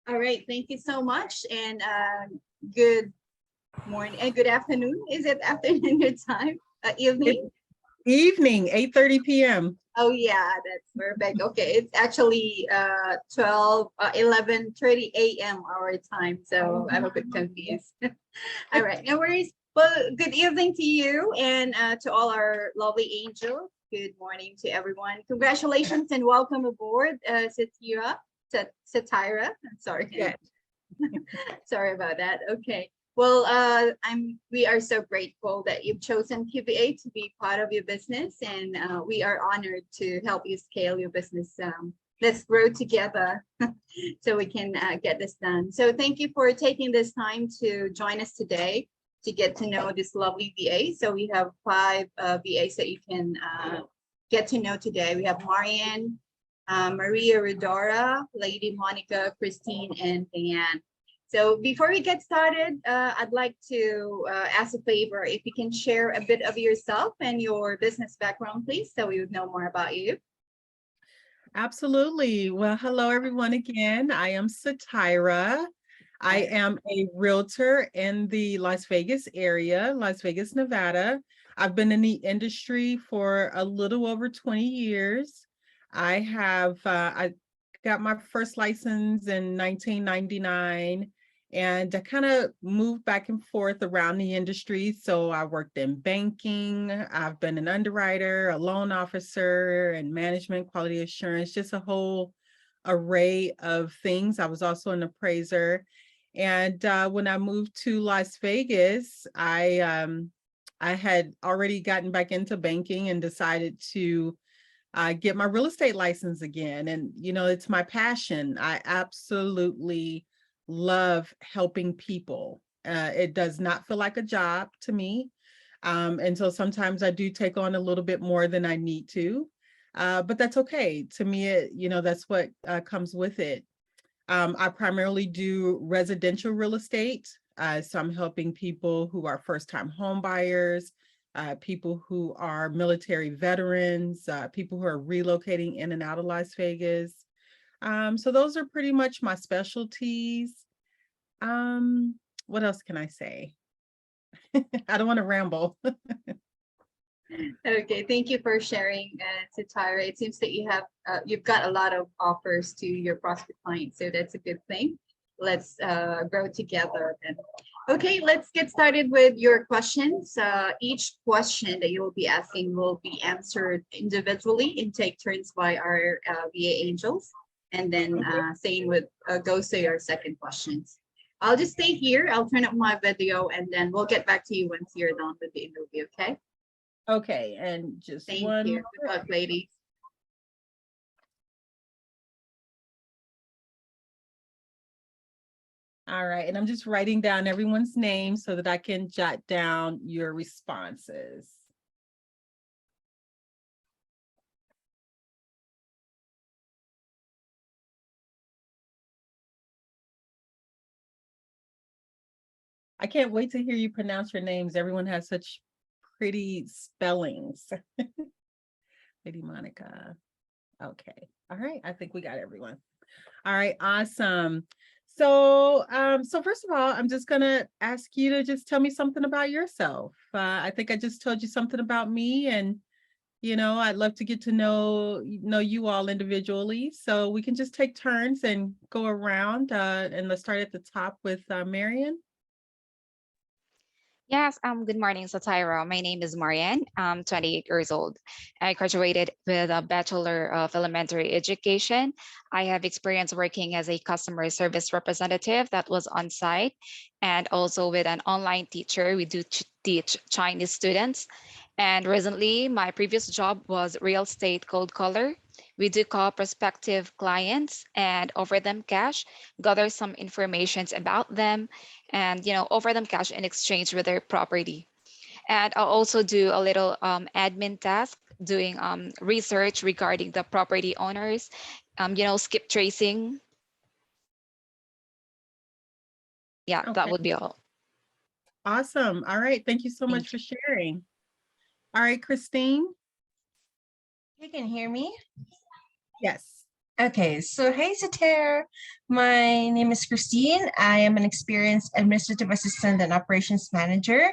All right, thank you so much, and good morning and good afternoon. Is it afternoon your time? It's Evening? evening, 8:30 p.m. Oh yeah, that's perfect. Okay, it's actually 11:30 a.m. our time, so I'm a bit confused. All right, no worries. Well, good evening to you and to all our lovely angels. Good morning to everyone. Congratulations and welcome aboard, Satyra. Satyra. I'm sorry. Yes, Sorry about that. Okay. Well, we are so grateful that you've chosen QVA to be part of your business, and we are honored to help you scale your business. Let's grow together so we can get this done. So thank you for taking this time to join us today to get to know this lovely VA. So we have five VAs that you can get to know today. We have Marianne, Maria Rodora, Lady Monica, Christine, and Diane. So before we get started, I'd like to ask a favor. If you can share a bit of yourself and your business background, please, so we would know more about you. absolutely. Well, hello everyone again. I am Satyra. I am a realtor in the Las Vegas area, Las Vegas, Nevada. I've been in the industry for a little over 20 years. I got my first license in 1999, and I kind of moved back and forth around the industry. So I worked in banking, I've been an underwriter, a loan officer, and management, quality assurance, just a whole array of things. I was also an appraiser. And when I moved to Las Vegas, I had already gotten back into banking and decided to get my real estate license again. And, it's my passion. I absolutely love helping people. It does not feel like a job to me. And so sometimes I do take on a little bit more than I need to. But that's okay. To me, that's what comes with it. I primarily do residential real estate. So I'm helping people who are first-time home buyers, people who are military veterans, people who are relocating in and out of Las Vegas. So those are pretty much my specialties. What else can I say? I don't want to ramble. Okay, thank you for sharing, Satyra. It seems that you've got a lot of offers to your prospect clients, so that's a good thing. Let's grow together then. Okay, let's get started with your questions. Each question that you will be asking will be answered individually and take turns by our VA angels, and then same with goes to your second questions. I'll just stay here. I'll turn up my video, and then we'll get back to you once you're done with the interview. Okay. Okay, and just Thank one you. Good luck, ladies. All right, and I'm just writing down everyone's name so that I can jot down your responses. I can't wait to hear you pronounce your names. Everyone has such pretty spellings. Lady Monica. Okay. All right. I think we got everyone. All right. Awesome. So first of all, I'm just gonna ask you to just tell me something about yourself. I think I just told you something about me, and I'd love to get to know you all individually. So we can just take turns and go around. And let's start at the top with Marion. Yes, good morning, Satyra. My name is Marianne. I'm 28 years old. I graduated with a Bachelor of Elementary Education. I have experience working as a customer service representative that was on site, and also with an online teacher. We do teach Chinese students. And recently, my previous job was real estate cold caller. We do call prospective clients and offer them cash, gather some information about them, and offer them cash in exchange with their property. And I'll also do a little admin task, doing research regarding the property owners, skip tracing. Yeah, that Okay. would be all. Awesome. All right. Thank you so much Thank for you. sharing. All right, Christine. You can hear me? Yes. Okay, so hey Satyra, my name is Christine. I am an experienced administrative assistant and operations manager.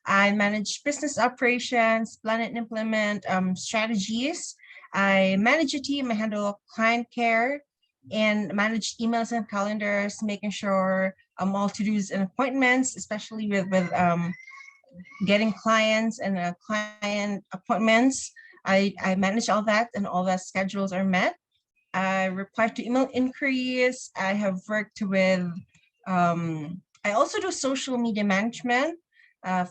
I manage business operations, plan and implement strategies. I manage a team, I handle client care, and manage emails and calendars, making sure all to-dos and appointments, especially with getting clients and client appointments. I manage all that and all the schedules are met. I reply to email inquiries. I have worked with, I also do social media management,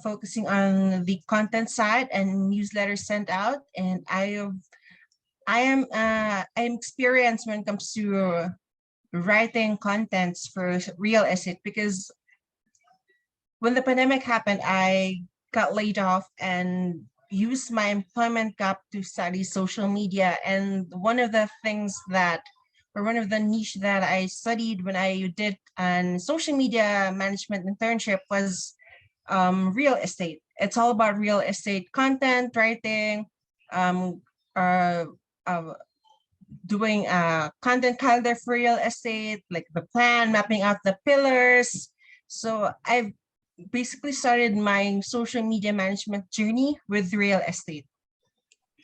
focusing on the content side and newsletters sent out. And I'm experienced when it comes to writing contents for real estate, because when the pandemic happened, I got laid off and used my employment gap to study social media. And one of the things that, or one of the niche that I studied when I did an social media management internship was real estate. It's all about real estate content writing, um, uh, uh, doing a content calendar for real estate, like the plan, mapping out the pillars. So I've basically started my social media management journey with real estate.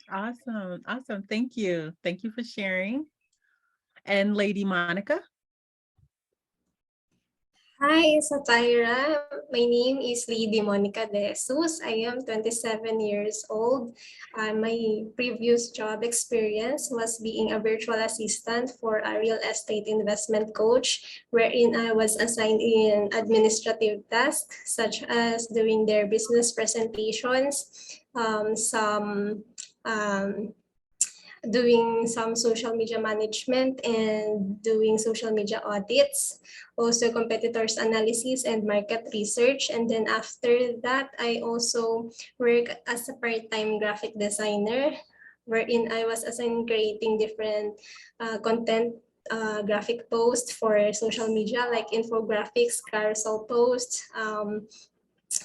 Awesome. Awesome. Thank you. Thank you for sharing. And Lady Monica. Hi, Satyra. My name is Lady Monica De Jesus. I am 27 years old. My previous job experience was being a virtual assistant for a real estate investment coach, wherein I was assigned in administrative tasks such as doing their business presentations, um, doing some social media management and doing social media audits, also competitors analysis and market research. And then after that, I also work as a part-time graphic designer, wherein I was assigned creating different content graphic posts for social media like infographics, carousel posts,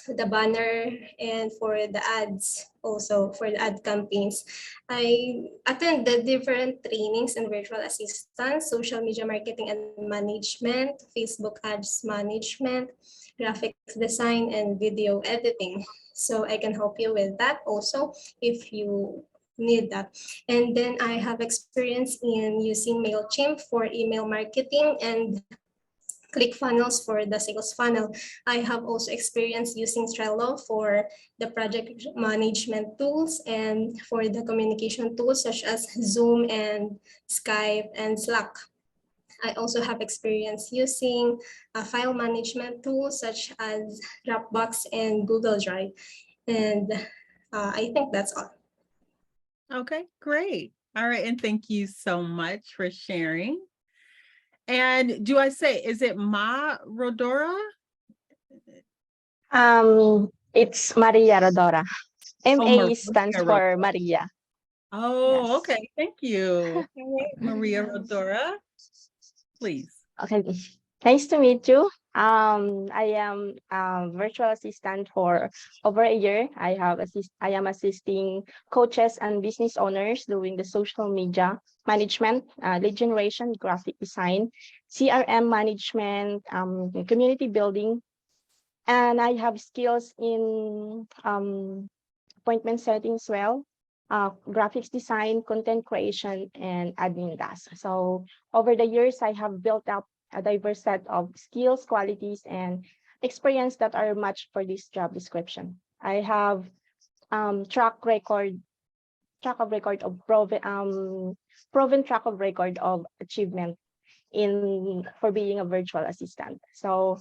the banner, and for the ads, also for the ad campaigns. I attended different trainings in virtual assistance, social media marketing and management, Facebook ads management, graphics design, and video editing. So I can help you with that also if you need that. And then I have experience in using MailChimp for email marketing and ClickFunnels for the sales funnel. I have also experience using Trello for the project management tools and for the communication tools such as Zoom and Skype and Slack. I also have experience using file management tools such as Dropbox and Google Drive. And I think that's all. Okay, great. All right. And thank you so much for sharing. And do I say, is it Ma Rodora? It's Maria Rodora. Oh, MA stands Maria for Rodora. Maria. Oh, Yes. okay. Thank you. All right, Maria Rodora, please. Okay. Nice to meet you. I am a virtual assistant for over a year. I am assisting coaches and business owners doing the social media management, lead generation, graphic design, CRM management, community building, and I have skills in appointment setting as well, graphics design, content creation, and admin tasks. So over the years, I have built up a diverse set of skills, qualities, and experience that are matched for this job description. I have track of record of proven track of record of achievement in for being a virtual assistant. So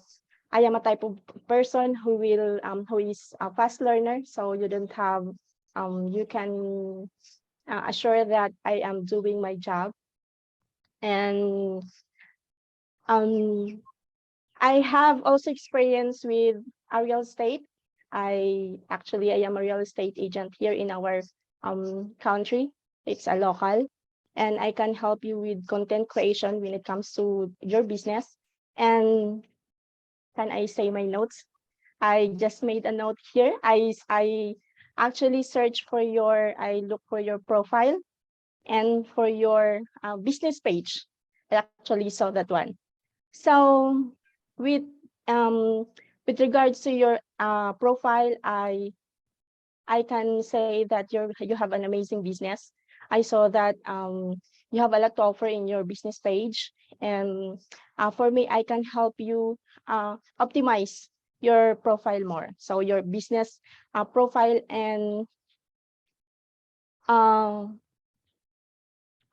I am a type of person who is a fast learner. So you don't have you can assure that I am doing my job. And um I have also experience with a real estate. I am a real estate agent here in our country. It's a local, and I can help you with content creation when it comes to your business. And can I say my notes? I just made a note here. I actually search for your, I look for your profile, And for your business page, I actually saw that one. So with um with regards to your profile, I can say that you have an amazing business. I saw that you have a lot to offer in your business page, and for me, I can help you optimize your profile more. So your business profile, and uh,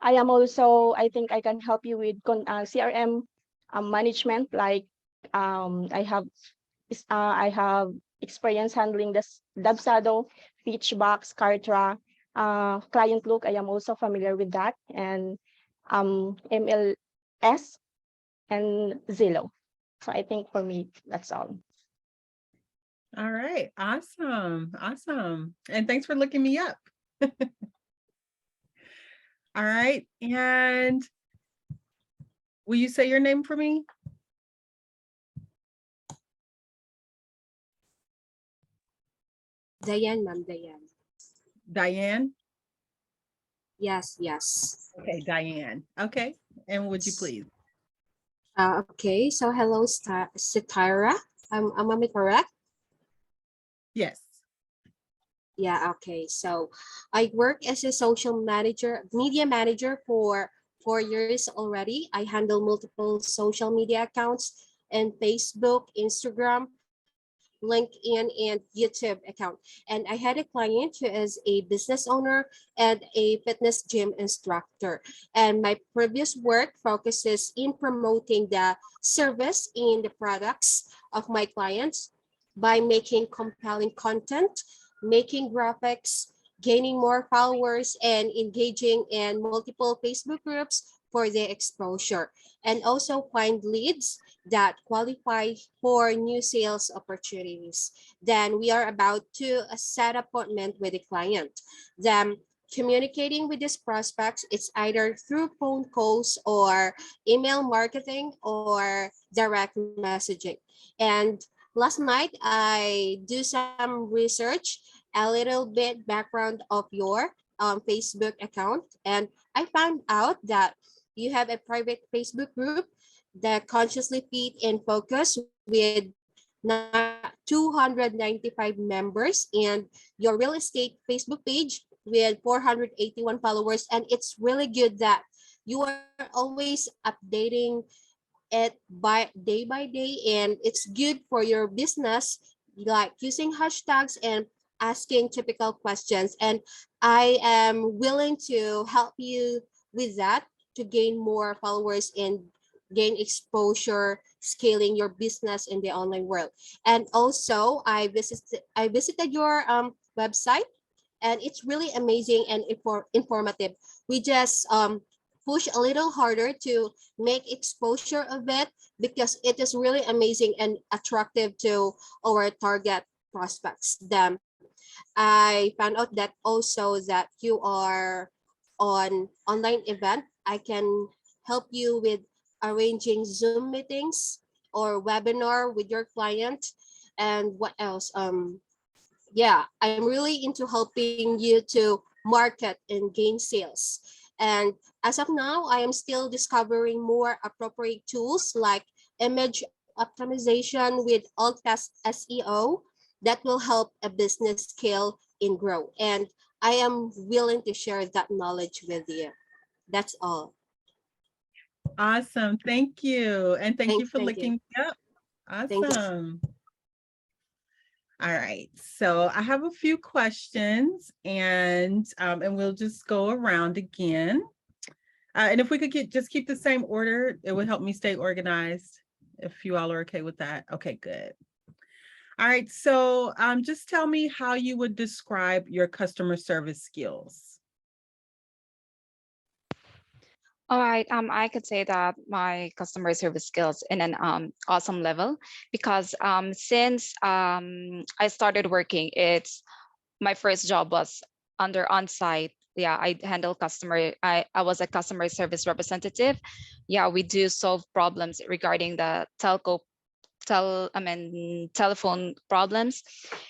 I think I can help you with CRM management. Like I have experience handling this Dabsado, Pitchbox, Kartra, Client Look. I am also familiar with that, and MLS and Zillow. So I think for me, that's all. All right. Awesome. Awesome. And thanks for looking me up. All right. And will you say your name for me? Diane, ma'am, Diane. Diane? Yes, yes. Okay, Diane. Okay. And would you please? Okay, so hello, Satyra. Am I correct? Yes. Yeah, okay. So I work as a social manager, media manager for 4 years already. I handle multiple social media accounts and Facebook, Instagram, LinkedIn, and YouTube account. And I had a client who is a business owner and a fitness gym instructor. And my previous work focuses in promoting the service and the products of my clients by making compelling content, making graphics, gaining more followers, and engaging in multiple Facebook groups for the exposure, and also find leads that qualify for new sales opportunities. Then we are about to set appointment with the client. Then communicating with these prospects, it's either through phone calls or email marketing or direct messaging. And last night I do some research, a little bit background of your Facebook account, and I found out that you have a private Facebook group that consciously feed and focus with 295 members, and your real estate Facebook page with 481 followers. And it's really good that you are always updating it by day, and it's good for your business, like using hashtags and asking typical questions. And I am willing to help you with that to gain more followers and gain exposure scaling your business in the online world. And also I visited your website, and it's really amazing and informative. We just push a little harder to make exposure of it because it is really amazing and attractive to our target prospects. Then I found out that also that you are on online event. I can help you with arranging Zoom meetings or webinar with your client. And what else? Yeah, I'm really into helping you to market and gain sales. And as of now, I am still discovering more appropriate tools like image optimization with alt test SEO that will help a business scale and grow. And I am willing to share that knowledge with you. That's all. Awesome. Thank you. And thank you for Thank looking you. me up. Thank you. Awesome. All right. So I have a few questions, and we'll just go around again. And if we could just keep the same order, it would help me stay organized. If you all are okay with that. Okay, good. All right. So just tell me how you would describe your customer service skills. All right, I could say that my customer service skills in an awesome level, because since I started working, it's my first job was under on-site. Yeah, I handle customer. I was a customer service representative. Yeah, we do solve problems regarding the telephone problems.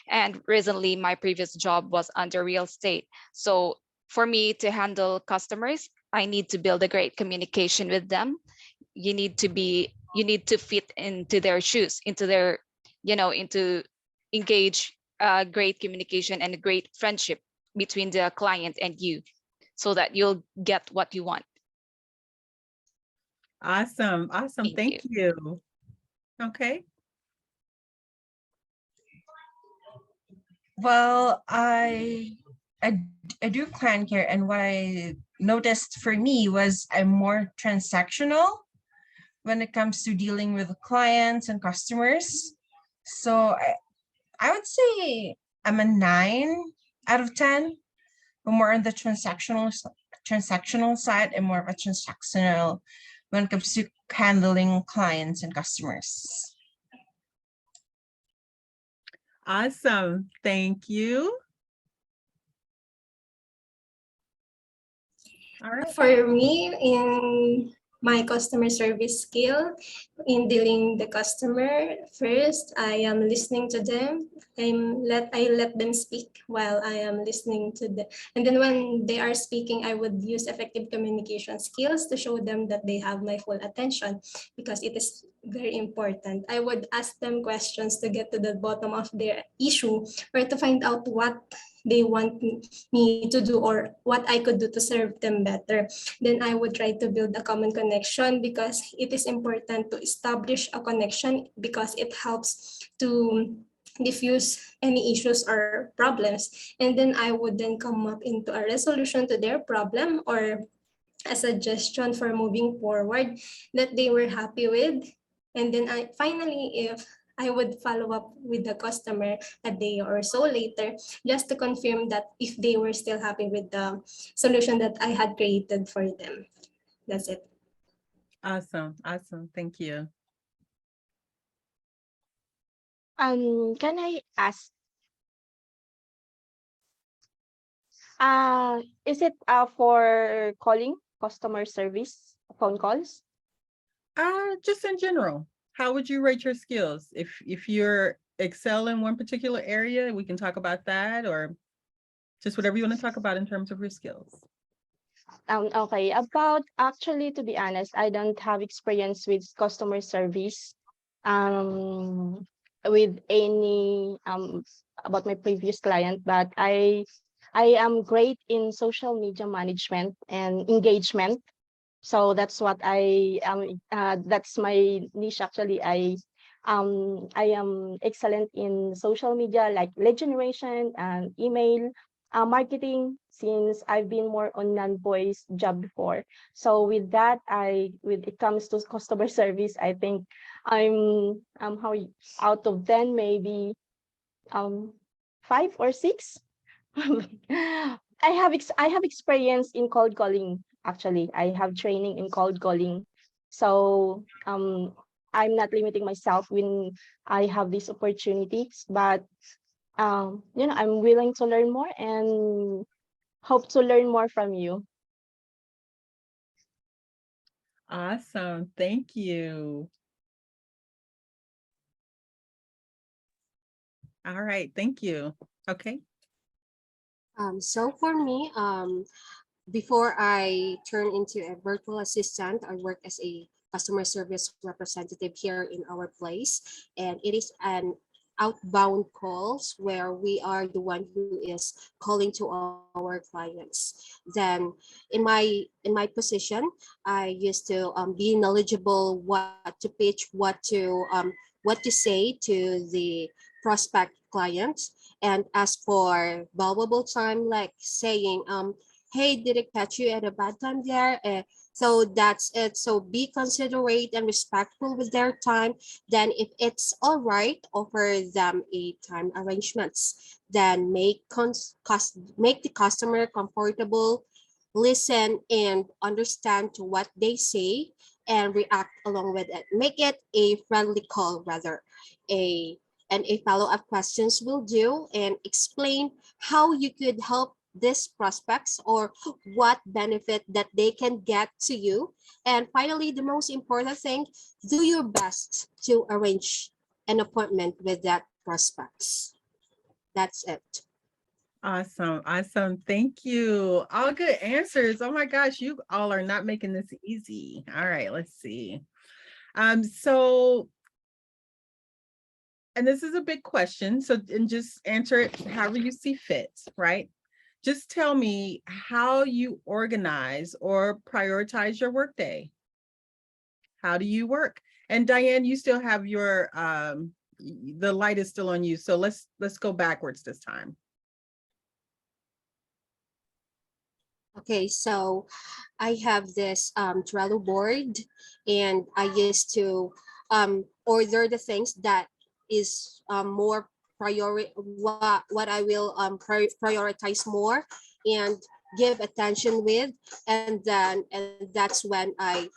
And recently, my previous job was under real estate. So for me to handle customers, I need to build a great communication with them. You need to fit into their shoes, into their, into engage great communication and a great friendship between the client and you, so that you'll get what you want. Awesome. Awesome. Thank Thank you. Okay. Well, I do client care, and what I noticed for me was I'm more transactional when it comes to dealing with clients and customers. So I would say I'm a 9 out of 10, but more on the transactional side and more of a transactional when it comes to handling clients and customers. Awesome. Thank you. All right. For me, in my customer service skill, in dealing the customer, first I am listening to them. I let them speak while I am listening to them. And then when they are speaking, I would use effective communication skills to show them that they have my full attention, because it is very important. I would ask them questions to get to the bottom of their issue, or to find out what they want me to do or what I could do to serve them better. Then I would try to build a common connection, because it is important to establish a connection, because it helps to diffuse any issues or problems. And then I would then come up into a resolution to their problem, or a suggestion for moving forward that they were happy with. And then finally, if I would follow up with the customer a day or so later, just to confirm that if they were still happy with the solution that I had created for them. That's it. Awesome. Awesome. Thank you. Can I ask, is it for calling customer service phone calls? Just in general, how would you rate your skills? If you're excel in one particular area, we can talk about that, or just whatever you want to talk about in terms of your skills. Okay, about actually, to be honest, I don't have experience with customer service with any about my previous client, but I am great in social media management and engagement. So that's what I am. That's my niche. Actually, I am excellent in social media, like lead generation and email marketing, since I've been more on non-voice job before. So with that, when it comes to customer service, I think I'm how out of 10, maybe 5 or 6. I have experience in cold calling. Actually, I have training in cold calling. So I'm not limiting myself when I have these opportunities, but I'm willing to learn more and hope to learn more from you. Awesome. Thank you. All right. Thank you. Okay. So for me, before I turn into a virtual assistant, I work as a customer service representative here in our place, and it is an outbound calls where we are the one who is calling to our clients. Then in my position, I used to be knowledgeable what to pitch, what to say to the prospect clients. And as for valuable time, like saying hey, did it catch you at a bad time there? So that's it. So be considerate and respectful with their time. Then if it's all right, offer them a time arrangements. Then make the customer comfortable, listen and understand to what they say and react along with it. Make it a friendly call rather. A follow-up questions will do, and explain how you could help these prospects or what benefit that they can get to you. And finally, the most important thing, do your best to arrange an appointment with that prospects. That's it. Awesome. Awesome. Thank you. All good answers. Oh my gosh, you all are not making this easy. All right, let's see. So, and this is a big question, so and just answer it however you see fit, right? Just tell me how you organize or prioritize your workday. How do you work? And Diane, you still have your the light is still on you. So let's go backwards this time. Okay, so I have this Trello board, and I used to order the things that is more what I will prioritize more and give attention with, and that's when I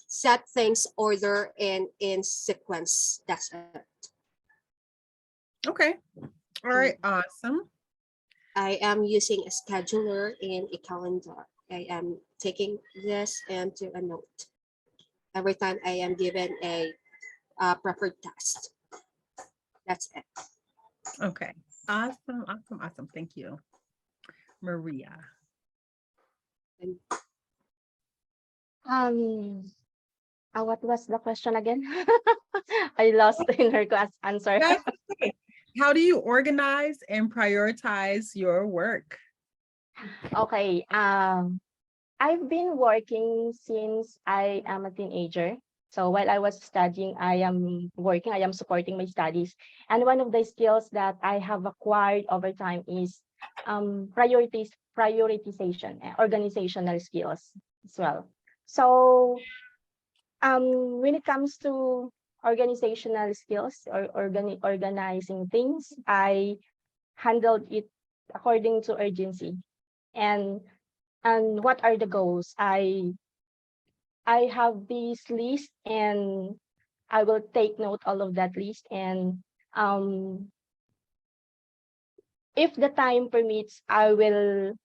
set things order in sequence. That's it. Okay. All right, awesome. I am using a scheduler and a calendar. I am taking this into a note every time I am given a preferred task. That's it. Okay. Awesome, awesome, awesome. Thank you. Maria. What was the question again? I lost in her class answer. That's okay. How do you organize and prioritize your work? Okay. I've been working since I am a teenager. So while I was studying, I am working, I am supporting my studies. And one of the skills that I have acquired over time is prioritization, organizational skills as well. So when it comes to organizational skills or organizing things, I handled it according to urgency. And what are the goals? I have this list and I will take note all of that list, and if the time permits, I will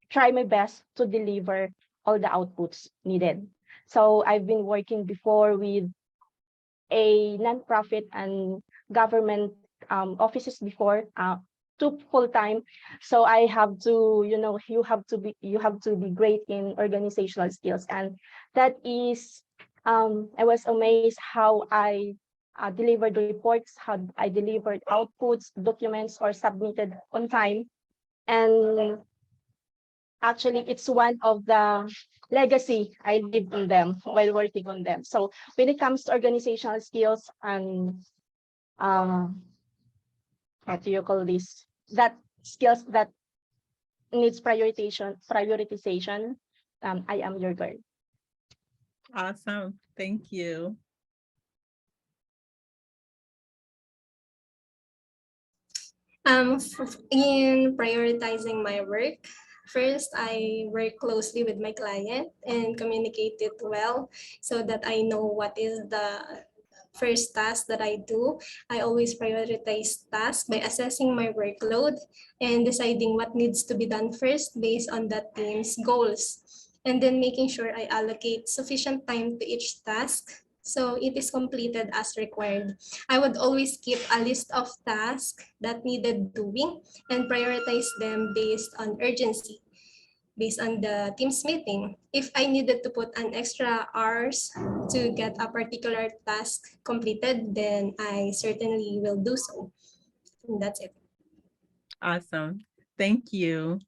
try my best to deliver all the outputs needed. So I've been working before with a nonprofit and government offices before, to full time. So I have to, you have to be great in organizational skills, and that is, I was amazed how I delivered reports, how I delivered outputs, documents, or submitted on time. And actually, it's one of the legacy I leave on them while working on them. So when it comes to organizational skills and what do you call this? That skills that needs prioritization, I am your girl. Awesome. Thank you. In prioritizing my work, first I work closely with my client and communicate it well so that I know what is the first task that I do. I always prioritize tasks by assessing my workload and deciding what needs to be done first based on that team's goals, and then making sure I allocate sufficient time to each task so it is completed as required. I would always keep a list of tasks that needed doing and prioritize them based on urgency, based on the team's meeting. If I needed to put an extra hours to get a particular task completed, then I certainly will do so. And that's it. Awesome. Thank you.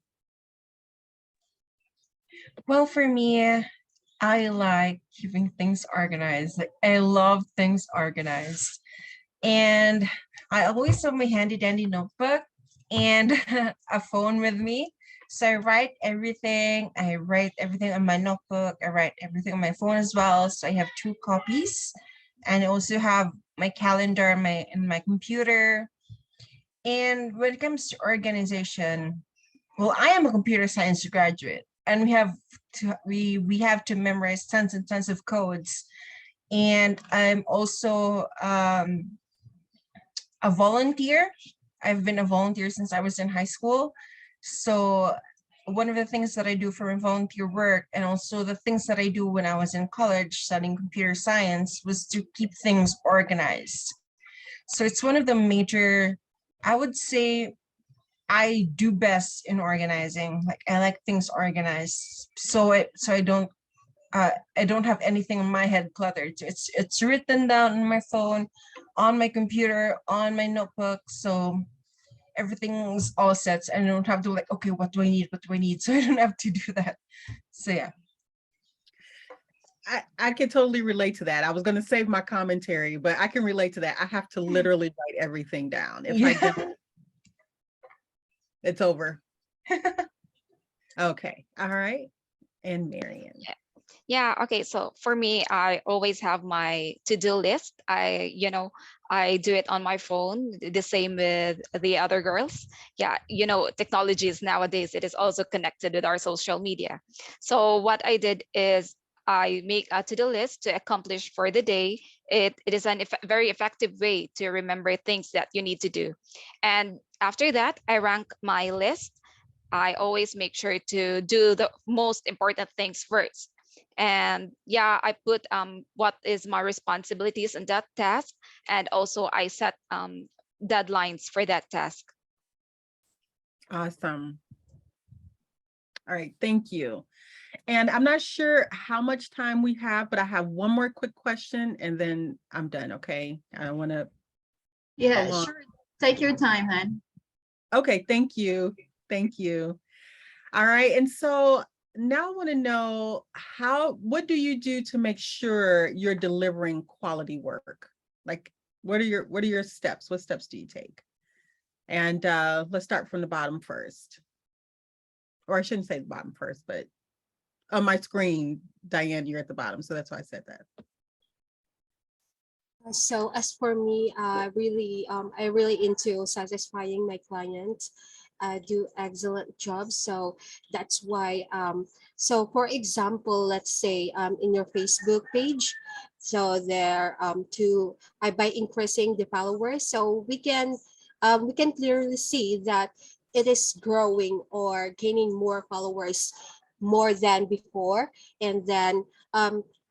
Well, for me, I like keeping things organized. Like, I love things organized. And I always have my handy dandy notebook and a phone with me. So I write everything. I write everything on my notebook. I write everything on my phone as well. So I have 2 copies. And I also have my calendar in my computer. And when it comes to organization, well, I am a computer science graduate, and we have to memorize tons and tons of codes. And I'm also a volunteer. I've been a volunteer since I was in high school. So one of the things that I do for my volunteer work, and also the things that I do when I was in college studying computer science, was to keep things organized. So it's one of the major, I would say, I do best in organizing. Like I like things organized. So I don't have anything in my head cluttered. It's written down in my phone, on my computer, on my notebook. So everything's all set. And I don't have to like, okay, what do I need? What do I need? So I don't have to do that. So yeah. I can totally relate to that. I was going to save my commentary, but I can relate to that. I have to literally write everything down. If I don't, it's over. Okay. All right. And Marian. Yeah, okay. So for me, I always have my to-do list. I do it on my phone, the same with the other girls. Yeah, technology is nowadays, it is also connected with our social media. So what I did is I make a to-do list to accomplish for the day. It is a very effective way to remember things that you need to do. And after that, I rank my list. I always make sure to do the most important things first. And yeah, I put what is my responsibilities in that task, and also I set deadlines for that task. Awesome. All right, thank you. And I'm not sure how much time we have, but I have one more quick question and then I'm done, okay? I don't want to. Yeah, sure. Take your time, man. Okay, thank you. Thank you. All right, and so now I want to know what do you do to make sure you're delivering quality work? Like, what are your steps? What steps do you take? And let's start from the bottom first. Or I shouldn't say the bottom first, but on my screen, Diane, you're at the bottom, so that's why I said that. So as for me, I really into satisfying my clients. Do excellent jobs. So that's why. So for example, let's say in your Facebook page, so there to by increasing the followers, so we can clearly see that it is growing or gaining more followers more than before, and then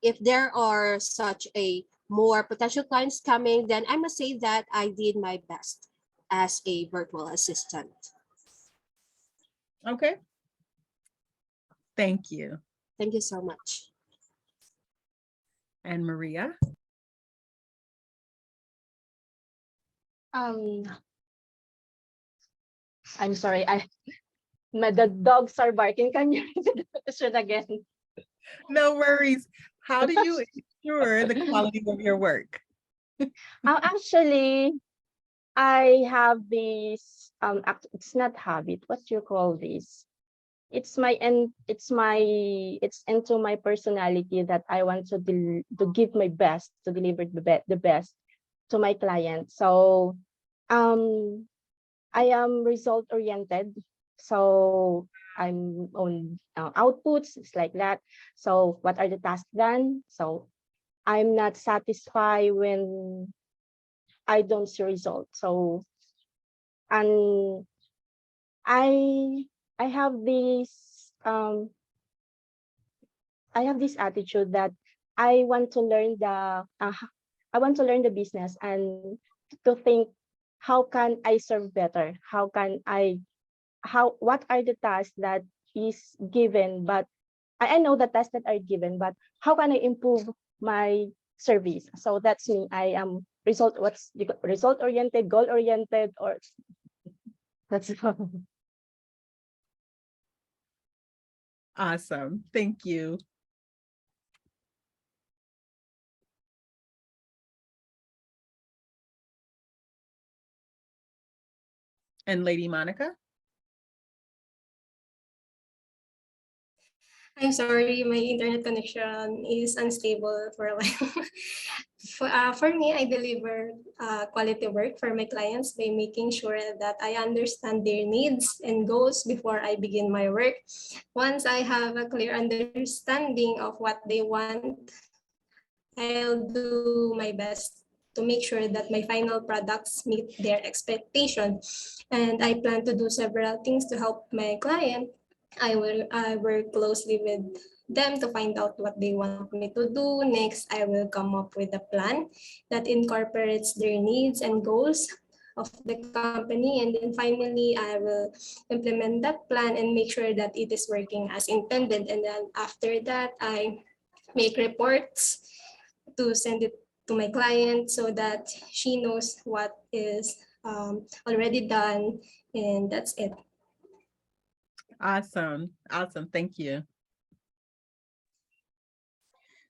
if there are such a more potential clients coming, then I must say that I did my best as a virtual assistant. Okay. Thank you. Thank you so much. And Maria? I'm sorry, the dogs are barking. Can you repeat the question again? No worries. How do you ensure the quality of your work? Actually, I have this it's not habit. What do you call this? It's into my personality that I want to give my best to deliver the best to my client. So I am result oriented. So I'm on outputs, it's like that. So what are the tasks done? So I'm not satisfied when I don't see results. So, and I I have this um I have this attitude that I want to learn the business and to think, how can I serve better? What are the tasks that is given, but I know the tasks that are given, but how can I improve my service? So that's me. I am result oriented, goal oriented, or that's all. Awesome. Thank you. And Lady Monica? I'm sorry, my internet connection is unstable for a while. For me, I deliver quality work for my clients by making sure that I understand their needs and goals before I begin my work. Once I have a clear understanding of what they want, I'll do my best to make sure that my final products meet their expectation. And I plan to do several things to help my client. I work closely with them to find out what they want me to do. Next, I will come up with a plan that incorporates their needs and goals. of the company. And then finally, I will implement that plan and make sure that it is working as intended. And then after that, I make reports to send it to my client so that she knows what is already done. And that's it. Awesome. Awesome. Thank you.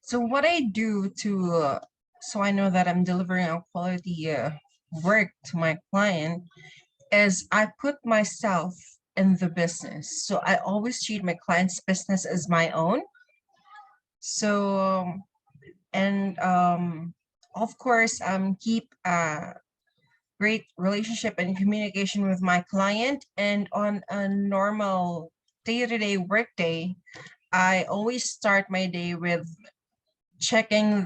So what I do to, so I know that I'm delivering a quality work to my client is I put myself in the business. So I always treat my client's business as my own. So, and of course, keep a great relationship and communication with my client. And on a normal day-to-day workday, I always start my day with checking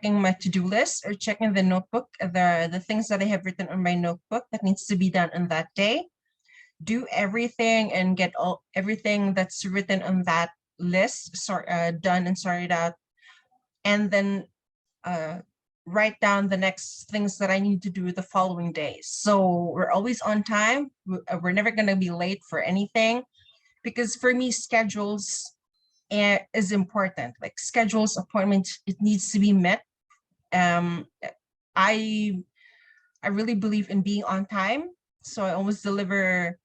my to-do list or checking the notebook, the things that I have written on my notebook that needs to be done on that day. Do everything and get everything that's written on that list done and sorted out, and then write down the next things that I need to do the following day. So we're always on time. We're never going to be late for anything, because for me, schedules is important. Like schedules, appointments, it needs to be met. I really believe in being on time, so I always deliver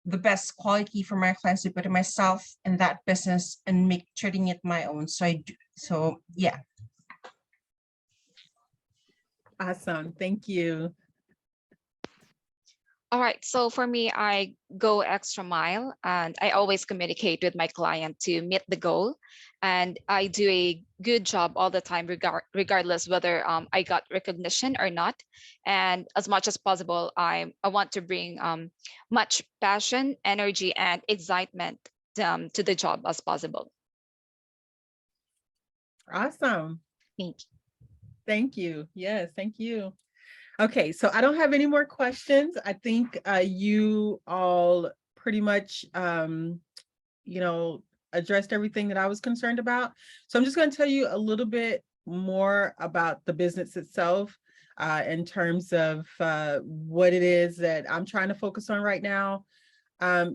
the best quality for my clients to put myself in that business and make treating it my own. So I do. So yeah. Awesome. Thank you. All right, so for me, I go extra mile and I always communicate with my client to meet the goal. And I do a good job all the time, regardless whether I got recognition or not. And as much as possible, I want to bring much passion, energy, and excitement to the job as possible. Awesome. Thank you. Thank you. Yes, thank you. Okay, so I don't have any more questions. I think you all pretty much, addressed everything that I was concerned about. So I'm just going to tell you a little bit more about the business itself in terms of what it is that I'm trying to focus on right now.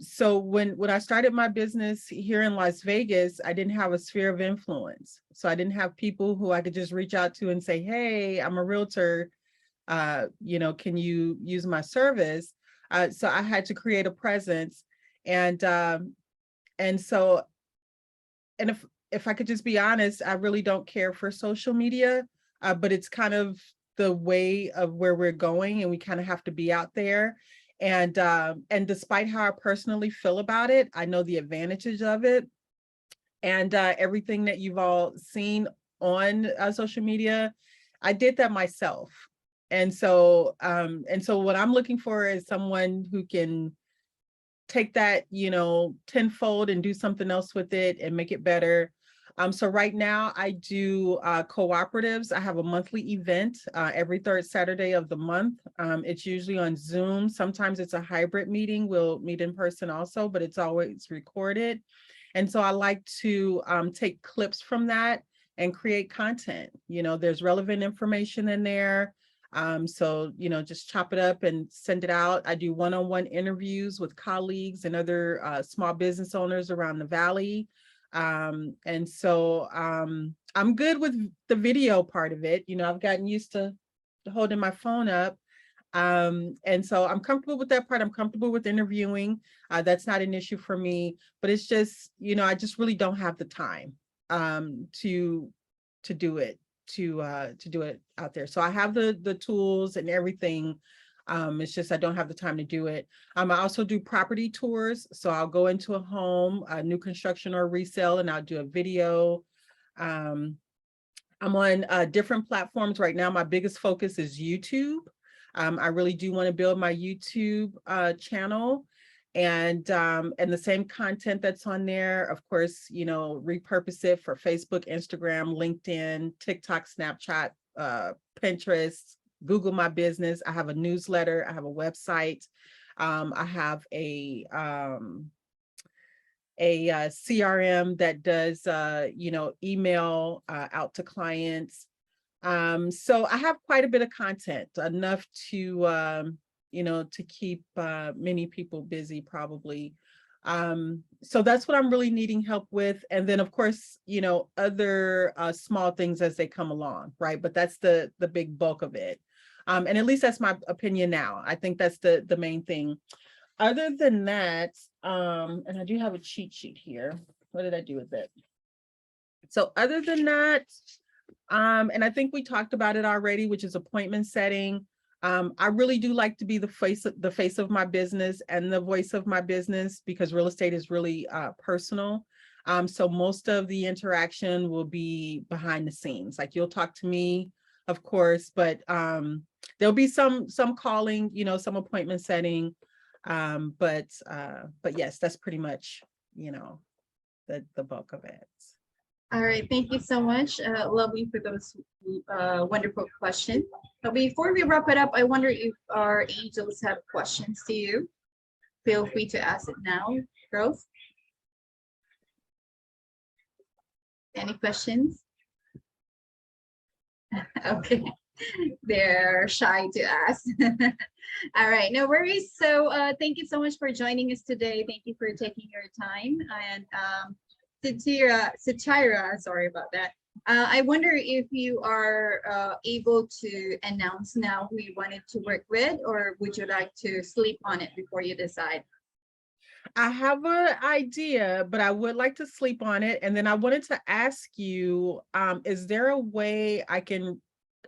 So when I started my business here in Las Vegas, I didn't have a sphere of influence. So I didn't have people who I could just reach out to and say, hey, I'm a realtor. Can you use my service? So I had to create a presence, and so if I could just be honest, I really don't care for social media, but it's kind of the way of where we're going, and we kind of have to be out there. And despite how I personally feel about it, I know the advantages of it, and everything that you've all seen on social media, I did that myself. And so what I'm looking for is someone who can take that, tenfold and do something else with it and make it better. So right now I do cooperatives. I have a monthly event every third Saturday of the month. It's usually on Zoom. Sometimes it's a hybrid meeting. We'll meet in person also, but it's always recorded. And so I like to take clips from that and create content. There's relevant information in there. So, just chop it up and send it out. I do one-on-one interviews with colleagues and other small business owners around the Valley. And so I'm good with the video part of it. I've gotten used to holding my phone up. And so I'm comfortable with that part. I'm comfortable with interviewing. That's not an issue for me, but it's just, I just really don't have the time to do it. To do it out there. So I have the tools and everything. It's just I don't have the time to do it. I also do property tours. So I'll go into a home, a new construction or resale, and I'll do a video. I'm on different platforms right now. My biggest focus is YouTube. I really do want to build my YouTube channel. And the same content that's on there, of course, repurpose it for Facebook, Instagram, LinkedIn, TikTok, Snapchat, Pinterest, Google My Business. I have a newsletter. I have a website. I have a CRM that does, email out to clients. So I have quite a bit of content, enough to, to keep many people busy probably. So that's what I'm really needing help with. And then of course, other small things as they come along, right? But that's the big bulk of it. And at least that's my opinion now. I think that's the main thing. Other than that, and I do have a cheat sheet here. What did I do with it? So other than that, and I think we talked about it already, which is appointment setting. I really do like to be the face of my business and the voice of my business, because real estate is really personal. So most of the interaction will be behind the scenes. Like you'll talk to me, of course, but there'll be some calling, some appointment setting. But yes, that's pretty much, the bulk of it. All right, thank you so much, Lovely, for those wonderful questions. But before we wrap it up, I wonder if our angels have questions to you. Feel free to ask it now, girls. Any questions? Okay, they're shy to ask. All right, no worries. So thank you so much for joining us today. Thank you for taking your time. And Satyra, sorry about that. I wonder if you are able to announce now who you wanted to work with, or would you like to sleep on it before you decide? I have an idea, but I would like to sleep on it. And then I wanted to ask you, is there a way I can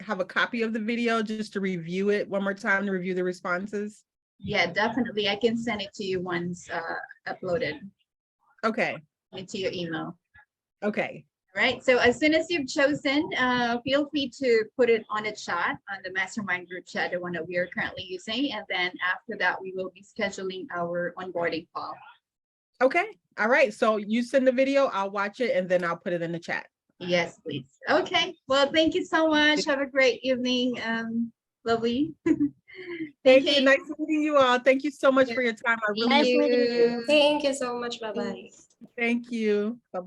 have a copy of the video just to review it one more time, to review the responses? Yeah, definitely. I can send it to you once uploaded. Okay. Into your email. Okay. All right. So as soon as you've chosen, feel free to put it on the chat, on the mastermind group chat, the one that we are currently using. And then after that, we will be scheduling our onboarding call. Okay. All right. So you send the video, I'll watch it, and then I'll put it in the chat. Yes, please. Okay. Well, thank you so much. Have a great evening. Lovely. Thank you. Nice meeting you all. Thank you so much for your time. I really Thank appreciate it. you. Thank you so much. Bye-bye. Thank you. Bye-bye.